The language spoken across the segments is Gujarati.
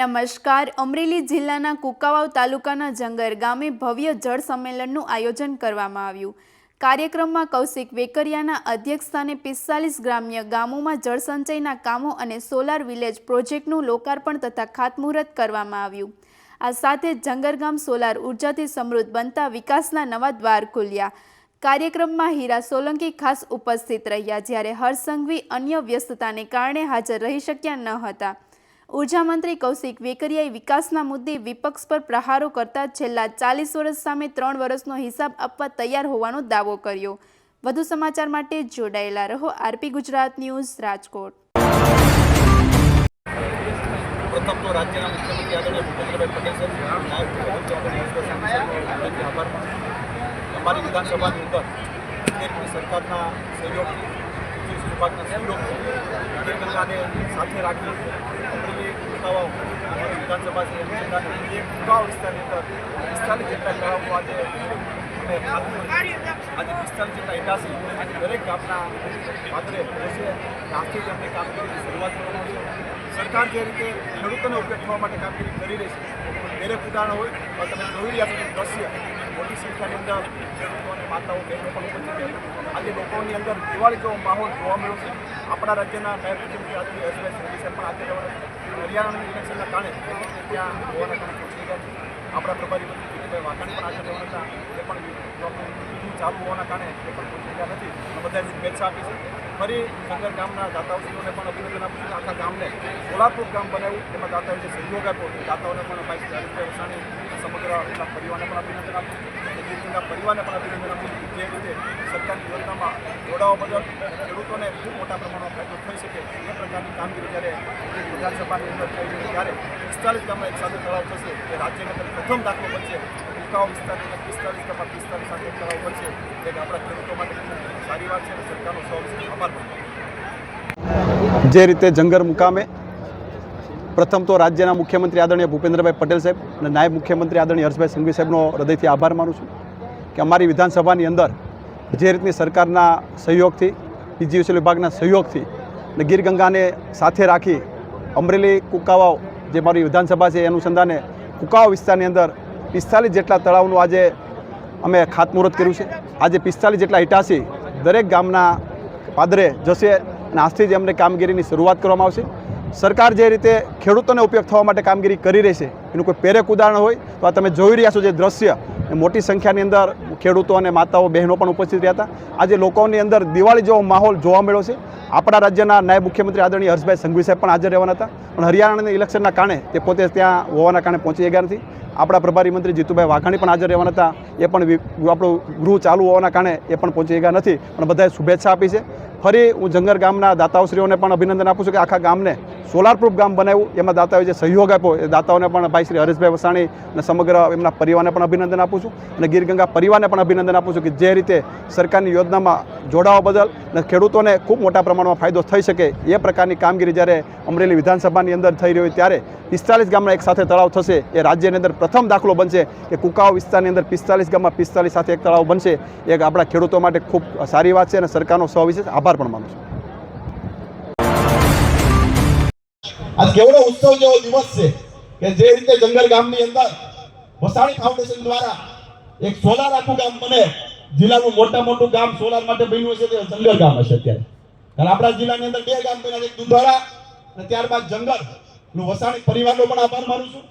નમસ્કાર. અમરેલી જિલ્લાના કુકાવાવ તાલુકાના જંગર ગામે ભવ્ય જળ સંમેલનનું આયોજન કરવામાં આવ્યું. કાર્યક્રમમાં કૌશિક વેકરિયાના અધ્યક્ષસ્થાને 45 ગ્રામ્ય ગામોમાં જળસંચયના કામો અને સોલાર વિલેજ પ્રોજેક્ટનું લોકાર્પણ તથા ખાતમુહૂર્ત કરવામાં આવ્યું. આ સાથે જંગર ગામ સોલાર ઉર્જાથી સમૃદ્ધ બનતા વિકાસના નવા દ્વાર ખુલ્યા. કાર્યક્રમમાં હીરા સોલંકી ખાસ ઉપસ્થિત રહ્યા, જ્યારે હર્ષ સંઘવી અન્ય વ્યસ્તતાને કારણે હાજર રહી શક્યા ન હતા. ઉર્જા મંત્રી કૌશિક વેકરિયાએ વિકાસના મુદ્દે વિપક્ષ પર પ્રહારો કરતા છેલ્લા 40 વર્ષ સામે 3 વર્ષનો હિસાબ આપવા તૈયાર હોવાનો દાવો કર્યો. વધુ સમાચાર માટે જોડાયેલા રહો. RP Gujarat news, Rajkot. પ્રથમ તો રાજ્યના મુખ્યમંત્રી આદરણીય ભૂપેન્દ્રભાઈ પટેલ સાહેબ, નાયબ મુખ્યમંત્રી અમારી વિધાનસભાની અંદર કેન્દ્રની સરકારના સહયોગથી, કૃષિ વિભાગના સહયોગથી ગંગાને સાથે રાખી અમરેલી કુકાવાવ અમારી વિધાનસભા છે એની જિલ્લાની કુકાવાવ વિસ્તારની અંદર 45 જેટલા તળાવો આજે 45 જેટલા ઇટાસી દરેક ગામના પાદરે રહેશે. આજથી જ અમને કામગીરીની શરૂઆત કરવામાં આવશે. સરકાર જે રીતે ખેડૂતોને ઉપયોગ થવા માટે કામગીરી કરી રહી છે, દરેક ઉદાહરણ હોય તો તમે જોઈ રહ્યા છો કે દ્રશ્ય મોટી સંખ્યાની અંદર ખેડૂતો અને માતાઓ બહેનો પણ ઉપસ્થિત છે. આજે લોકોની અંદર દિવાળી જેવો માહોલ જોવા મળ્યો છે. આપણા રાજ્યના નાયબ મુખ્યમંત્રી આદરણીય હર્ષભાઈ સંઘવી સાહેબ પણ આજે હરિયાણાના ઇલેક્શનના કારણે ત્યાં હોવાના કારણે પહોંચી ગયા છે. આપણા પ્રભારી મંત્રી જીતુભાઈ વાઘાણી પણ આજે રહેવાના હતા, એ પણ ચાલુ હોવાના કારણે એ પણ પહોંચી ગયા નથી. બધાએ શુભેચ્છા આપી છે. ફરી જંગર ગામના દાતાઓશ્રીઓને પણ અભિનંદન આપું છું. આખા ગામને સોલારપ્રૂફ ગામ બનાવ્યું, તેમાં દાતાઓએ જે સહયોગ આપ્યો એ દાતાઓને પણ ભાઈ હરીશભાઈ વસાણી સમગ્ર એમના પરિવારને પણ અભિનંદન આપું છું. ગીરના પરિવારને પણ અભિનંદન આપું છું. જે રીતે સરકારની યોજનામાં જોડાવા બદલ ખેડૂતોને ખૂબ મોટા પ્રમાણમાં ફાયદો થઈ શકે એ પ્રકારની કામગીરી જ્યારે વિધાનસભાની અંદર થઈ રહી ત્યારે 45 ગામમાં એક સાથે તળાવ થશે એ રાજ્યની અંદર પ્રથમ દાખલો બનશે. કુકાવાવ વિસ્તારની અંદર 45 ગામમાં 45 સાથે તળાવ બનશે એ આપણા ખેડૂતો માટે ખૂબ સારી વાત છે અને સરકારનો સૌથી આભાર માનું. જે રીતે જંગર મુકામે પ્રથમ તો રાજ્યના મુખ્યમંત્રી આદરણીય ભૂપેન્દ્રભાઈ પટેલ સાહેબ અને નાયબ મુખ્યમંત્રી આદરણીય હર્ષભાઈ સંઘવી સાહેબનો હૃદયથી આભાર માનું છું કે અમારી વિધાનસભાની અંદર જે રીતની સરકારના સહયોગથી, પીજીવીસીએલ વિભાગના સહયોગથી અને ગીર ગંગાને સાથે રાખી અમરેલી કુકાવાવ જે મારી વિધાનસભા છે એ અનુસંધાને કુકાવાવ વિસ્તારની અંદર 45 જેટલા તળાવનું આજે અમે ખાતમુહૂર્ત કર્યું છે. આજે 45 જેટલા ઇટાસી દરેક ગામના પાદરે જશે અને આજથી જ એમને કામગીરીની શરૂઆત કરવામાં આવશે. સરકાર જે રીતે ખેડૂતોને ઉપયોગ થવા માટે કામગીરી કરી રહી છે એનું કોઈ પેરેક ઉદાહરણ હોય તો આ તમે જોઈ રહ્યા છો જે દ્રશ્ય, મોટી સંખ્યાની અંદર ખેડૂતો અને માતાઓ બહેનો પણ ઉપસ્થિત રહ્યા હતા. આજે લોકોની અંદર દિવાળી જેવો માહોલ જોવા મળ્યો છે. આપણા રાજ્યના નાયબ મુખ્યમંત્રી આદરણીય હર્ષભાઈ સંઘવી સાહેબ પણ હાજર રહેવાના હતા, પણ હરિયાણાના ઇલેક્શનના કારણે તે પોતે ત્યાં હોવાના કારણે પહોંચી ગયા નથી. આપણા પ્રભારી મંત્રી જીતુભાઈ વાઘાણી પણ હાજર રહેવાના હતા, એ પણ આપણું ગૃહ ચાલુ હોવાના કારણે એ પણ પહોંચી ગયા નથી, પણ બધાએ શુભેચ્છા આપી છે. ફરી હું જંગર ગામના દાતાઓશ્રીઓને પણ અભિનંદન આપું છું કે આખા ગામને સોલારપ્રૂફ ગામ બનાવ્યું, એમાં દાતાઓએ જે સહયોગ આપ્યો એ દાતાઓને પણ ભાઈ શ્રી હરીશભાઈ વસાણી અને સમગ્ર એમના પરિવારને પણ અભિનંદન આપું છું અને ગીર ગંગા પરિવારને પણ અભિનંદન આપું છું કે જે રીતે સરકારની યોજનામાં જોડાવા બદલ અને ખેડૂતોને ખૂબ મોટા પ્રમાણમાં ફાયદો થઈ શકે એ પ્રકારની કામગીરી જ્યારે અમરેલી વિધાનસભાની અંદર થઈ રહી હોય ત્યારે 45 ગામના એક સાથે તળાવ થશે એ રાજ્યની અંદર પ્રથમ દાખલો બનશે કે કુકાવાવ વિસ્તારની અંદર 45 ગામમાં 45 સાથે એક તળાવ બનશે. એ આપણા ખેડૂતો માટે ખૂબ સારી વાત છે અને સરકારનો સવિશેષ આભાર પણ માનું છું. આજ કેવડો ઉત્સવ જેવો દિવસ છે કે જે રીતે જંગર ગામની અંદર વસાણી ફાઉન્ડેશન દ્વારા એક સોલાર આખું ગામ બને. જિલ્લાનું મોટું ગામ સોલાર માટે બન્યું છે તે જંગર ગામ હશે અત્યારે. કારણ આપણા જિલ્લાની અંદર 2 ગામ બન્યા છે, એક દુધાળા અને ત્યારબાદ જંગર. વસાણી પરિવારનો પણ આભાર માનું છું.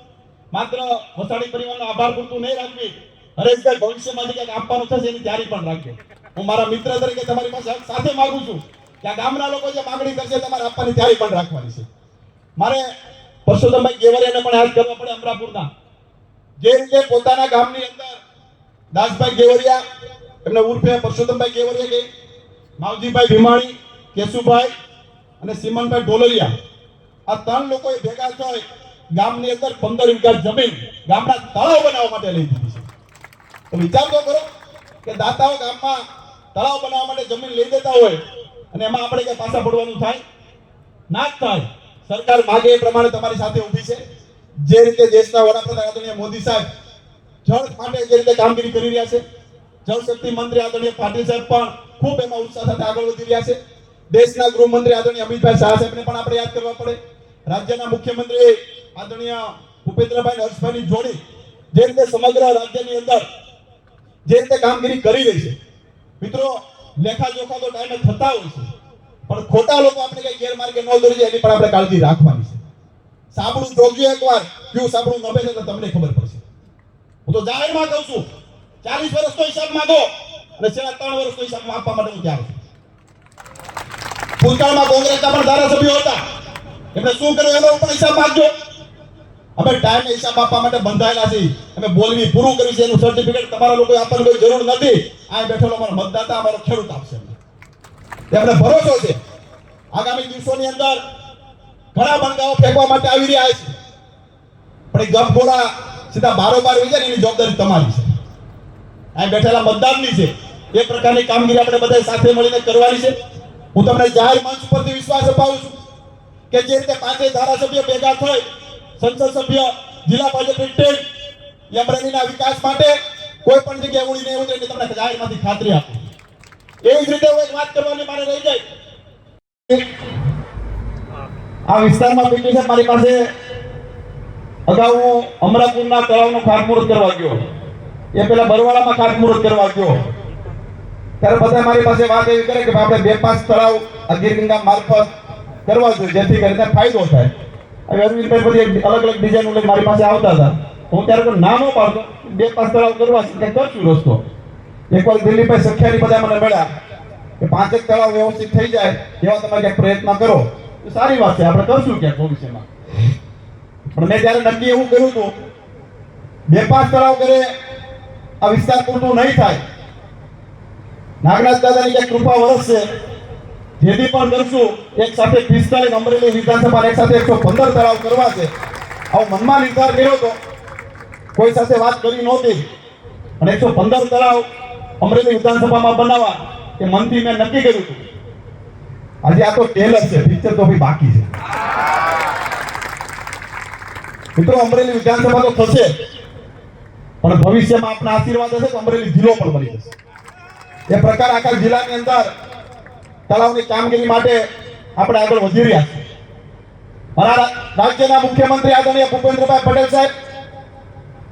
માત્ર વસાણી પરિવારનો આભાર પૂરતું નહીં રાખવી, હરેશભાઈ ભવિષ્યમાં જે કંઈક આપવાનું થશે એની તૈયારી પણ રાખજો. હું મારા મિત્ર તરીકે તમારી પાસે સાથે માંગુ છું કે આ ગામના લોકો જે માંગણી કરશે તમારે આપવાની તૈયારી પણ રાખવાની છે. મારે પરસોત્તમભાઈ ગેવરિયાને પણ યાદ કરવા પડે. અમરાપુરના જે રીતે પોતાના ગામની અંદર દાસભાઈ ગેવરિયા, એમને ઉર્ફે પરસોત્તમભાઈ ગેવરિયા કે માવજીભાઈ ભીમાણી, કેશુભાઈ અને સિમનભાઈ ઢોલરિયા, આ 3 લોકોએ ભેગા થઈ ગામની અંદર 15 વીઘા જમીન ગામના તળાવ બનાવવા માટે લઈ દીધી છે. તો વિચાર તો કરો કે દાતાઓ ગામમાં તળાવ બનાવવા માટે જમીન લઈ દેતા હોય અને એમાં આપણે કઈ પાછા પડવાનું થાય ના જ થાય. સરકાર માગે એ પ્રમાણે તમારી સાથે ઊભી છે. જે રીતે દેશના વડાપ્રધાન આદરણીય મોદી સાહેબ જળ માટે જે રીતે કામગીરી કરી રહ્યા છે, જળશક્તિ મંત્રી આદરણીય પાટીલ સાહેબ પણ ખૂબ એમાં ઉત્સાહ સાથે આગળ વધી રહ્યા છે. દેશના ગૃહમંત્રી આદરણીય અમિતભાઈ શાહ સાહેબને પણ આપણે યાદ કરવા પડે. રાજ્યના મુખ્યમંત્રી આદરણીય ભૂપેન્દ્રભાઈ અને હર્ષભાઈની જોડી જે રીતે સમગ્ર રાજ્યની અંદર જે રીતે કામગીરી કરી રહી છે, મિત્રો લેખા જોખા તો ટાઈમે થતા હોય છે, પણ ખોટા લોકો આપણે કઈ ગેરમાર્ગે ન દોરી જાય એની પણ આપણે કાળજી રાખવાની છે. સાંભળું જોજો એકવાર, કયું સાંભળું નભે છે તો તમને ખબર પડશે. હું તો જાહેરમાં કહું છું, 40 વર્ષનો હિસાબ માંગો અને છેલ્લા 3 વર્ષનો હિસાબ આપવા માટે હું તૈયાર છું. ભૂતકાળમાં કોંગ્રેસના પણ ધારાસભ્યો હતા, એમણે શું કર્યું એનો પણ હિસાબ માંગજો. અમે ટાઈમે હિસાબ આપવા માટે બંધાયેલા છીએ. અમે બોલવી પૂરું કર્યું છે, એનું સર્ટિફિકેટ તમારા લોકોએ આપવાની કોઈ જરૂર નથી. આ બેઠેલો અમારો મતદાતા, અમારો ખેડૂત આપશે. એમને ભરોસો છે આગામી દિવસોની અંદર ઘણા બંગાઓ ફેંકવા માટે આવી રહ્યા છે, પણ એ ગપગોળા સીધા બારોબાર હોય જાય એની જવાબદારી તમારી છે, આ બેઠેલા મતદારની છે. એ પ્રકારની કામગીરી આપણે બધા સાથે મળીને કરવાની છે. હું તમને જાહેર મંચ પરથી વિશ્વાસ અપાવું છું કે જે રીતે 5 ધારાસભ્યો ભેગા થઈ સંસદ સભ્ય, જિલ્લા ભાજપની ટીમ અમરેલીના વિકાસ માટે કોઈ પણ જગ્યાએ ઉડી નહીં ઉતરે, તમને જાહેરમાંથી ખાતરી આપું. એવી જ રીતે હું એક વાત કરવાની મારે રહી જાય. આ વિસ્તારમાં પીટી છે મારી પાસે. અગાઉ હું અમરાપુરના તળાવનું ખાતમુહૂર્ત કરવા ગયો, એ પેલા બરવાડામાં ખાતમુહૂર્ત કરવા ગયો, ત્યારે બધા મારી પાસે વાત એવી કરે કે આપણે 2-5 તળાવ ગીર ગંગા મારફત કરવા જોઈએ જેથી કરીને ફાયદો થાય. હવે અરવિંદભાઈ બધી અલગ અલગ ડિઝાઇન લઈને મારી પાસે આવતા હતા. હું ત્યારે કોઈ ના ન પાડતો, 2-5 તળાવ કરવા છે કરશું રસ્તો. એકવાર દિલ્હીભાઈ સખિયાની બધા મને મળ્યા કે 5 તળાવ વ્યવસ્થિત થઈ જાય એવા તમે ક્યાંક પ્રયત્ન કરો તો સારી વાત છે, આપણે કરશું ક્યાંક ભવિષ્યમાં. પણ મેં ત્યારે નક્કી એવું કર્યું હતું 2-5 તળાવ કરે આ વિસ્તાર પૂરતું નહીં થાય. નાગરાજ દાદાની જે કૃપા વરસશે, જેથી પણ કરશું એક સાથે 45 અમરેલી વિધાનસભા એક સાથે 115 તળાવ કરવા છે. આવો મનમાં નિર્ધાર કર્યો હતો, કોઈ સાથે વાત કરી નહોતી, અને 115 તળાવ અમરેલી વિધાનસભામાં બનાવવા એ મનથી મેં નક્કી કર્યું હતું. આજે આ તો ટેલર છે, પિક્ચર તો બાકી છે. મિત્રો અમરેલી વિધાનસભા તો થશે, પણ ભવિષ્યમાં આપણા આશીર્વાદ હશે તો અમરેલી જિલ્લો પણ બની જશે. એ પ્રકાર આખા જિલ્લાની અંદર તળાવની કામગીરી માટે આપણે આગળ વધી રહ્યા છીએ. મારા રાજ્યના મુખ્યમંત્રી આદરણીય ભૂપેન્દ્રભાઈ પટેલ સાહેબ,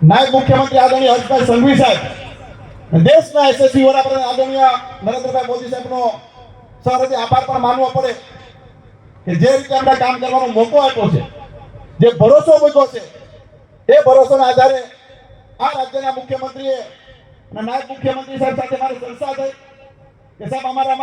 નાયબ મુખ્યમંત્રી આદરણીય હર્ષભાઈ સંઘવી સાહેબ, દેશના યશસ્વી વડાપ્રધાન આદરણીય નરેન્દ્રભાઈ મોદી સાહેબનો સહૃદય આભાર પણ માનવો પડે કે જે રીતે અમને કામ કરવાનો મોકો આપ્યો છે, જે ભરોસો મૂક્યો છે, એ ભરોસાના આધારે આ રાજ્યના મુખ્યમંત્રીએ અને નાયબ મુખ્યમંત્રી સાહેબ સાથે મારી ચર્ચા થઈ કે સાહેબ અમારા